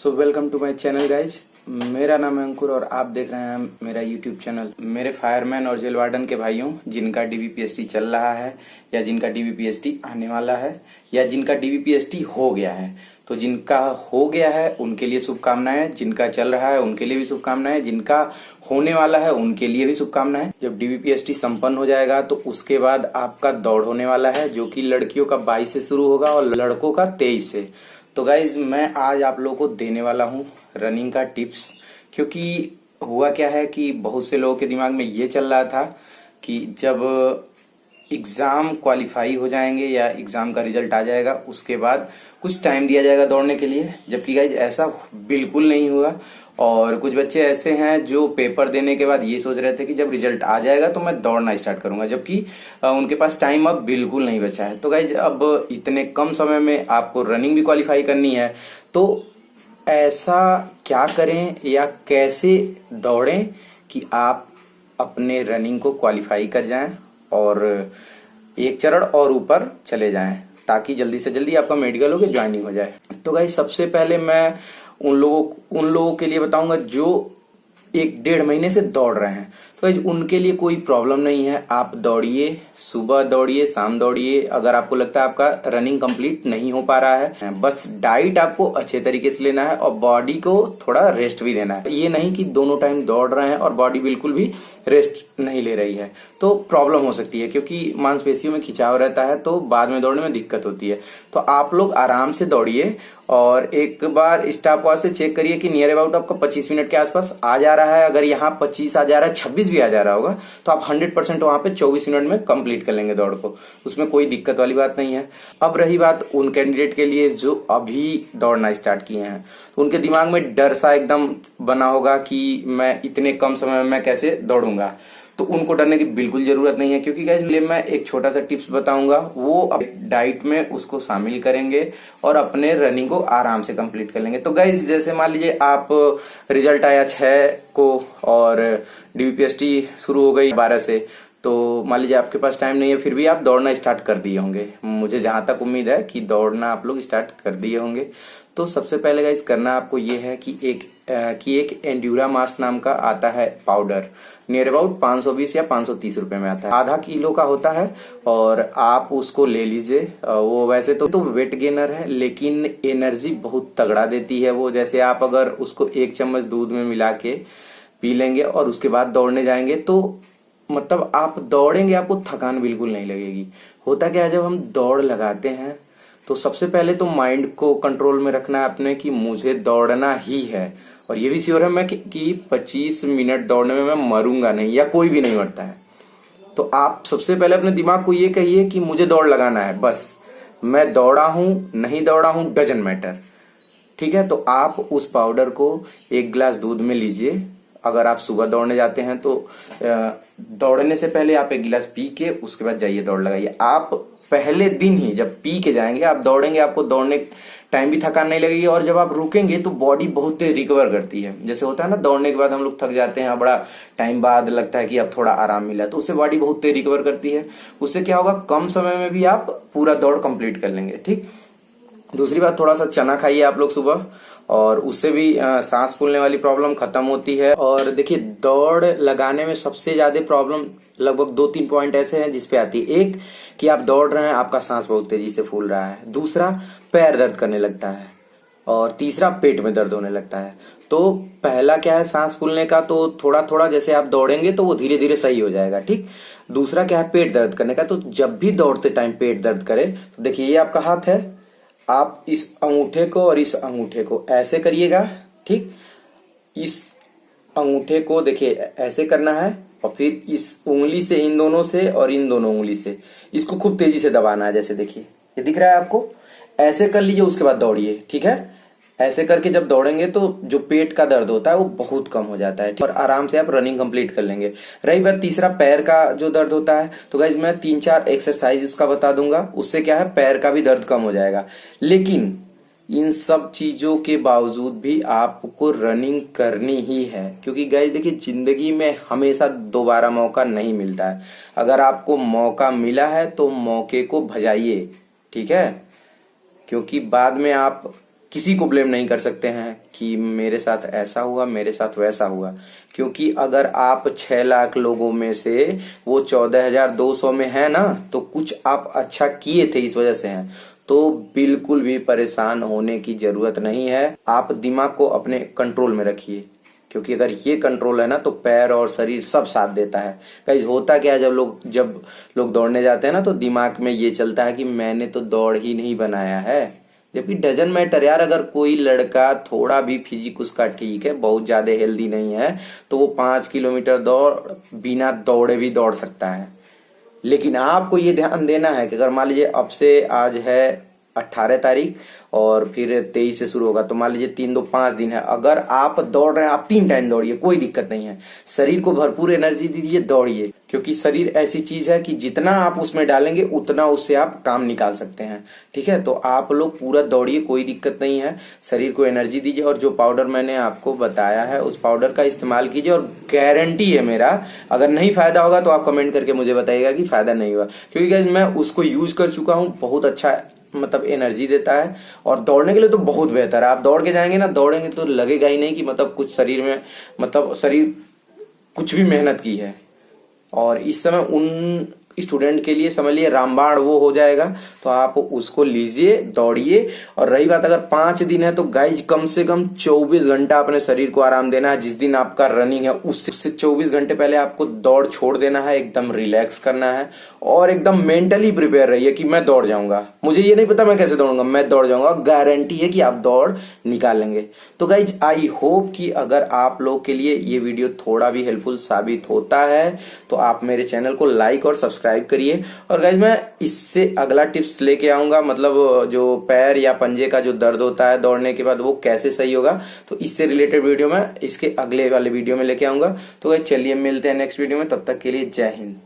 So welcome to my channel guys. मेरा नाम है अंकुर और आप देख रहे हैं मेरा यूट्यूब चैनल। मेरे फायरमैन और जेल वार्डन के भाइयों, जिनका डीवीपीएसटी चल रहा है या जिनका डीवीपीएसटी आने वाला है या जिनका डीवीपीएसटी हो गया है, तो जिनका हो गया है उनके लिए शुभकामनाएं, जिनका चल रहा है उनके लिए भी शुभकामनाएं, जिनका होने वाला है उनके लिए भी शुभकामनाएं। जब डीवीपीएसटी संपन्न हो जाएगा तो उसके बाद आपका दौड़ होने वाला है, जो कि लड़कियों का 22 से शुरू होगा और लड़कों का 23 से। तो गाइज मैं आज आप लोगों को देने वाला हूँ रनिंग का टिप्स, क्योंकि हुआ क्या है कि बहुत से लोगों के दिमाग में ये चल रहा था कि जब एग्जाम क्वालिफाई हो जाएंगे या एग्जाम का रिजल्ट आ जाएगा उसके बाद कुछ टाइम दिया जाएगा दौड़ने के लिए, जबकि गाइज ऐसा बिल्कुल नहीं हुआ। और कुछ बच्चे ऐसे हैं जो पेपर देने के बाद ये सोच रहे थे कि जब रिजल्ट आ जाएगा तो मैं दौड़ना स्टार्ट करूंगा, जबकि उनके पास टाइम अब बिल्कुल नहीं बचा है। तो गाइज अब इतने कम समय में आपको रनिंग भी क्वालिफाई करनी है, तो ऐसा क्या करें या कैसे दौड़ें कि आप अपने रनिंग को क्वालिफाई कर जाएं और एक चरण और ऊपर चले जाएं, ताकि जल्दी से जल्दी आपका मेडिकल हो के ज्वाइनिंग हो जाए। तो गाइस सबसे पहले मैं उन लोगों के लिए बताऊंगा जो 1-1.5 महीने से दौड़ रहे हैं। तो उनके लिए कोई प्रॉब्लम नहीं है, आप दौड़िए, सुबह दौड़िए, शाम दौड़िए। अगर आपको लगता है आपका रनिंग कंप्लीट नहीं हो पा रहा है, बस डाइट आपको अच्छे तरीके से लेना है और बॉडी को थोड़ा रेस्ट भी देना है। ये नहीं कि दोनों टाइम दौड़ रहे हैं और बॉडी बिल्कुल भी रेस्ट नहीं ले रही है, तो प्रॉब्लम हो सकती है, क्योंकि मांसपेशियों में खिंचाव रहता है तो बाद में दौड़ने में दिक्कत होती है। तो आप लोग आराम से दौड़िए और एक बार स्टॉप वॉच से चेक करिए कि नियर अबाउट आपका 25 मिनट के आसपास आ जा रहा है। अगर यहाँ 25 आ जा रहा है, 26 भी आ जा रहा होगा, तो आप 100% वहां पे 24 मिनट में कंप्लीट कर लेंगे दौड़ को, उसमें कोई दिक्कत वाली बात नहीं है। अब रही बात उन कैंडिडेट के लिए जो अभी दौड़ना स्टार्ट किए हैं, तो उनके दिमाग में डर सा एकदम बना होगा कि मैं इतने कम समय में मैं कैसे दौड़ूंगा। तो उनको डरने की बिल्कुल जरूरत नहीं है, क्योंकि गाइस मैं एक छोटा सा टिप्स बताऊंगा, वो डाइट में उसको शामिल करेंगे और अपने रनिंग को आराम से कंप्लीट कर लेंगे। तो गाइस जैसे मान लीजिए आप रिजल्ट आया 6 को और डीवीपीएसटी शुरू हो गई 12 से, तो मान लीजिए आपके पास टाइम नहीं है, फिर भी आप दौड़ना स्टार्ट कर दिए होंगे। मुझे जहां तक उम्मीद है कि दौड़ना आप लोग स्टार्ट कर दिए होंगे। तो सबसे पहले गाइस करना आपको ये है कि एक एंड्यूरा मास नाम का आता है पाउडर, नियर अबाउट 520 या 530 रुपए में आता है, आधा किलो का होता है और आप उसको ले लीजिए। वो वैसे तो वेट गेनर है, लेकिन एनर्जी बहुत तगड़ा देती है वो। जैसे आप अगर उसको 1 चम्मच दूध में मिला के पी लेंगे और उसके बाद दौड़ने जाएंगे, तो मतलब आप दौड़ेंगे, आपको थकान बिल्कुल नहीं लगेगी। होता क्या है, जब हम दौड़ लगाते हैं तो सबसे पहले तो माइंड को कंट्रोल में रखना है अपने कि मुझे दौड़ना ही है, और ये भी श्योर है मैं कि 25 मिनट दौड़ने में मैं मरूंगा नहीं, या कोई भी नहीं मरता है। तो आप सबसे पहले अपने दिमाग को ये कहिए कि मुझे दौड़ लगाना है, बस मैं दौड़ा हूं नहीं दौड़ा हूं डजंट मैटर। ठीक है, तो आप उस पाउडर को 1 गिलास दूध में लीजिए। अगर आप सुबह दौड़ने जाते हैं तो दौड़ने से पहले आप 1 गिलास पी के उसके बाद जाइए दौड़ लगाइए। आप पहले दिन ही जब पी के जाएंगे, आप दौड़ेंगे, आपको दौड़ने टाइम भी थकान नहीं लगेगी, और जब आप रुकेंगे तो बॉडी बहुत तेज रिकवर करती है। जैसे होता है ना, दौड़ने के बाद हम लोग थक जाते हैं, बड़ा टाइम बाद लगता है कि अब थोड़ा आराम मिला, तो उससे बॉडी बहुत तेज रिकवर करती है। उससे क्या होगा, कम समय में भी आप पूरा दौड़ कंप्लीट कर लेंगे। ठीक, दूसरी बात, थोड़ा सा चना खाइए आप लोग सुबह, और उससे भी सांस फूलने वाली प्रॉब्लम खत्म होती है। और देखिए, दौड़ लगाने में सबसे ज्यादा प्रॉब्लम लगभग 2-3 पॉइंट ऐसे हैं जिसपे आती है। एक कि आप दौड़ रहे हैं, आपका सांस बहुत तेजी से फूल रहा है। दूसरा, पैर दर्द करने लगता है। और तीसरा, पेट में दर्द होने लगता है। तो पहला क्या है, सांस फूलने का, तो थोड़ा थोड़ा जैसे आप दौड़ेंगे तो वो धीरे धीरे सही हो जाएगा। ठीक, दूसरा क्या है, पेट दर्द करने का। तो जब भी दौड़ते टाइम पेट दर्द करे, तो देखिए ये आपका हाथ है, आप इस अंगूठे को और इस अंगूठे को ऐसे करिएगा। ठीक, इस अंगूठे को देखिए ऐसे करना है, और फिर इस उंगली से, इन दोनों से और इन दोनों उंगली से इसको खूब तेजी से दबाना है। जैसे देखिए ये दिख रहा है आपको, ऐसे कर लीजिए, उसके बाद दौड़िए। ठीक है, ऐसे करके जब दौड़ेंगे तो जो पेट का दर्द होता है वो बहुत कम हो जाता है, और आराम से आप रनिंग कंप्लीट कर लेंगे। रही बात तीसरा, पैर का जो दर्द होता है, तो गाइज मैं 3-4 एक्सरसाइज उसका बता दूंगा, उससे क्या है, पैर का भी दर्द कम हो जाएगा। लेकिन इन सब चीजों के बावजूद भी आपको रनिंग करनी ही है, क्योंकि गाइज देखिए, जिंदगी में हमेशा दोबारा मौका नहीं मिलता है। अगर आपको मौका मिला है तो मौके को भजाइए। ठीक है, क्योंकि बाद में आप किसी को ब्लेम नहीं कर सकते हैं कि मेरे साथ ऐसा हुआ, मेरे साथ वैसा हुआ, क्योंकि अगर आप 6 लाख लोगों में से वो 14,200 में है ना, तो कुछ आप अच्छा किए थे, इस वजह से हैं। तो बिल्कुल भी परेशान होने की जरूरत नहीं है। आप दिमाग को अपने कंट्रोल में रखिए, क्योंकि अगर ये कंट्रोल है ना तो पैर और शरीर सब साथ देता है। गाइस होता क्या है, जब लोग दौड़ने जाते हैं ना तो दिमाग में ये चलता है कि मैंने तो दौड़ ही नहीं बनाया है, जबकि डजन मैटर यार। अगर कोई लड़का थोड़ा भी फिजिक उसका ठीक है, बहुत ज्यादा हेल्दी नहीं है, तो वो 5 किलोमीटर दौड़ बिना दौड़े भी दौड़ सकता है। लेकिन आपको ये ध्यान देना है कि अगर मान लीजिए अब से, आज है 18 तारीख और फिर 23 से शुरू होगा, तो मान लीजिए 3 2 5 दिन है। अगर आप दौड़ रहे हैं, आप 3 टाइम दौड़िए, कोई दिक्कत नहीं है। शरीर को भरपूर एनर्जी दीजिए, दौड़िए, क्योंकि शरीर ऐसी चीज है कि जितना आप उसमें डालेंगे उतना उससे आप काम निकाल सकते हैं। ठीक है, तो आप लोग पूरा दौड़िए, कोई दिक्कत नहीं है। शरीर को एनर्जी दीजिए और जो पाउडर मैंने आपको बताया है उस पाउडर का इस्तेमाल कीजिए। और गारंटी है मेरा, अगर नहीं फायदा होगा तो आप कमेंट करके मुझे बताइएगा कि फायदा नहीं हुआ, क्योंकि गाइस मैं उसको यूज कर चुका हूँ। बहुत अच्छा मतलब एनर्जी देता है और दौड़ने के लिए तो बहुत बेहतर है। आप दौड़ के जाएंगे ना, दौड़ेंगे तो लगेगा ही नहीं कि मतलब कुछ शरीर में, मतलब शरीर कुछ भी मेहनत की है। और इस समय उन स्टूडेंट के लिए समझ लिए रामबाण वो हो जाएगा, तो आप उसको लीजिए, दौड़िए। और रही बात अगर 5 दिन है, तो गाइज कम से कम 24 घंटा अपने शरीर को आराम देना है। जिस दिन आपका रनिंग है उससे 24 घंटे पहले आपको दौड़ छोड़ देना है, एकदम रिलैक्स करना है और एकदम मेंटली प्रिपेयर रहिए कि मैं दौड़ जाऊंगा। मुझे ये नहीं पता मैं कैसे दौड़ूंगा, मैं दौड़ जाऊंगा। गारंटी है कि आप दौड़ निकालेंगे। तो गाइज आई होप कि अगर आप लोग के लिए ये वीडियो थोड़ा भी हेल्पफुल साबित होता है तो आप मेरे चैनल को लाइक और सब्सक्राइब करिए। और गाइज मैं इससे अगला टिप्स लेके आऊंगा, मतलब जो पैर या पंजे का जो दर्द होता है दौड़ने के बाद वो कैसे सही होगा, तो इससे रिलेटेड वीडियो मैं इसके अगले वाले वीडियो में लेके आऊंगा। तो गाइज चलिए मिलते हैं नेक्स्ट वीडियो में, तब तक के लिए जय हिंद।